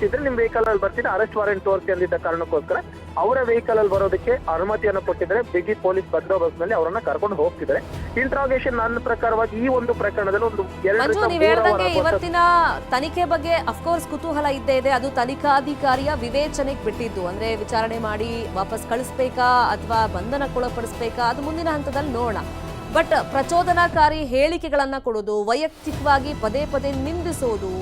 ಇದ್ರೆ ನಿಮ್ ವೆಹಿಕಲ್ ಅಲ್ಲಿ ಬರ್ತೀನಿ, ಅರೆಸ್ಟ್ ವಾರೆಂಟ್ ತೋರಿಸಿ ಅಂದಿದ್ದ ಕಾರಣಕ್ಕೋಸ್ಕರ ಅವರ ವೆಹಿಕಲ್ ಅಲ್ಲಿ ಬರೋದಕ್ಕೆ ಅನುಮತಿಯನ್ನು ಕೊಟ್ಟಿದ್ದಾರೆ. ಬಿಗಿ ಪೊಲೀಸ್ ಬಂದೋಬಸ್ತ್ ನಲ್ಲಿ ಅವರನ್ನ ಕರ್ಕೊಂಡು ಹೋಗ್ತಿದ್ದಾರೆ. ಇಂಟ್ರಾಗೇಷನ್ ನನ್ನ ಪ್ರಕಾರವಾಗಿ ಈ ಒಂದು ಪ್ರಕರಣದಲ್ಲಿ ಒಂದು ಮಂಜು, ನೀವ್ ಹೇಳ್ದಂಗೆ ಇವತ್ತಿನ ತನಿಖೆ ಬಗ್ಗೆ ಅಫ್ಕೋರ್ಸ್ ಕುತೂಹಲ ಇದ್ದೇ ಇದೆ. ಅದು ತನಿಖಾಧಿಕಾರಿಯ ವಿವೇಚನೆಗೆ ಬಿಟ್ಟಿದ್ದು. ಅಂದ್ರೆ ವಿಚಾರಣೆ ಮಾಡಿ ವಾಪಸ್ ಕಳಿಸ್ಬೇಕಾ ಅಥವಾ ಬಂಧನಕ್ಕೊಳಪಡಿಸ್ಬೇಕಾ, ಅದು ಮುಂದಿನ ಹಂತದಲ್ಲಿ ನೋಡೋಣ. ಬಟ್ ಪ್ರಚೋದನಾಕಾರಿ ಹೇಳಿಕೆಗಳನ್ನ ಕೊಡೋದು, ವೈಯಕ್ತಿಕವಾಗಿ ಪದೇ ಪದೇ ನಿಂದಿಸೋದು,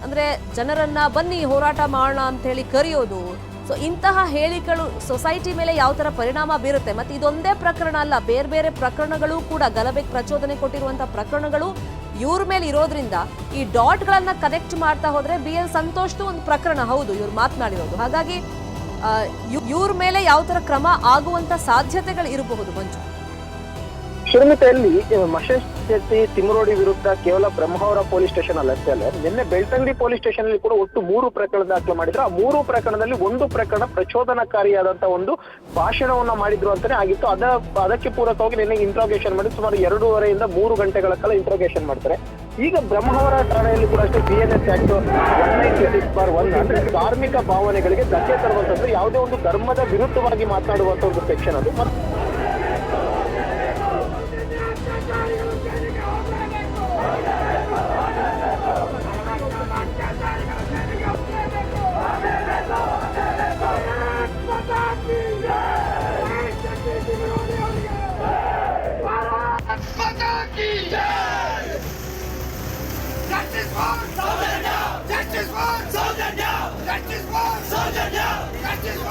ಅಂದ್ರೆ ಜನರನ್ನ ಬನ್ನಿ ಹೋರಾಟ ಮಾಡೋಣ ಅಂತ ಹೇಳಿ ಕರೆಯೋದು, ಸೊ ಇಂತಹ ಹೇಳಿಕೆಗಳು ಸೊಸೈಟಿ ಮೇಲೆ ಯಾವ ತರ ಪರಿಣಾಮ ಬೀರುತ್ತೆ. ಮತ್ತೆ ಇದೊಂದೇ ಪ್ರಕರಣ ಅಲ್ಲ, ಬೇರೆ ಬೇರೆ ಪ್ರಕರಣಗಳು ಕೂಡ, ಗಲಭೆಗೆ ಪ್ರಚೋದನೆ ಕೊಟ್ಟಿರುವಂತಹ ಪ್ರಕರಣಗಳು ಇವ್ರ ಮೇಲೆ ಇರೋದ್ರಿಂದ ಈ ಡಾಟ್ಗಳನ್ನ ಕನೆಕ್ಟ್ ಮಾಡ್ತಾ ಹೋದ್ರೆ BL ಸಂತೋಷ್ದು ಒಂದು ಪ್ರಕರಣ ಹೌದು ಇವ್ರು ಮಾತನಾಡಿರೋದು. ಹಾಗಾಗಿ ಇವ್ರ ಮೇಲೆ ಯಾವ ತರ ಕ್ರಮ ಆಗುವಂತ ಸಾಧ್ಯತೆಗಳು ಇರಬಹುದು ಮಂಜು? ಶಿರಮಿತೆಯಲ್ಲಿ ಮಹೇಶ್ ಶೆಟ್ಟಿ ತಿಮ್ಮರೋಡಿ ವಿರುದ್ಧ ಕೇವಲ ಬ್ರಹ್ಮಾವರ ಪೊಲೀಸ್ ಸ್ಟೇಷನ್ ಅಲ್ಲಷ್ಟೇ ಅಲ್ಲ, ನಿನ್ನೆ ಬೆಳ್ತಂಗಡಿ ಪೊಲೀಸ್ ಸ್ಟೇಷನ್ ಅಲ್ಲಿ ಕೂಡ ಒಟ್ಟು 3 ಪ್ರಕರಣ ದಾಖಲೆ ಮಾಡಿದ್ರು. ಆ 3 ಪ್ರಕರಣದಲ್ಲಿ ಒಂದು ಪ್ರಕರಣ ಪ್ರಚೋದನಕಾರಿಯಾದಂತ ಒಂದು ಭಾಷಣವನ್ನ ಮಾಡಿದ್ರು ಅಂತಾನೆ ಆಗಿತ್ತು. ಅದಕ್ಕೆ ಪೂರಕವಾಗಿ ನಿನ್ನೆ ಇಂಟ್ರಾಗೇಷನ್ ಮಾಡಿ ಸುಮಾರು 2.5 ರಿಂದ 3 ಗಂಟೆಗಳ ಕಾಲ ಇಂಟ್ರಾಗೇಷನ್ ಮಾಡ್ತಾರೆ. ಈಗ ಬ್ರಹ್ಮಾವರ ಠಾಣೆಯಲ್ಲಿ ಕೂಡ ಅಷ್ಟೇ BNS ಆಕ್ಟ್ 196/1 ಅಂದ್ರೆ ಧಾರ್ಮಿಕ ಭಾವನೆಗಳಿಗೆ ಧಕ್ಕೆ ತರುವಂತಂದ್ರೆ ಯಾವುದೇ ಒಂದು ಧರ್ಮದ ವಿರುದ್ಧವಾಗಿ ಮಾತನಾಡುವಂತ ಒಂದು ಸೆಕ್ಷನ್ ಅದು. Justice for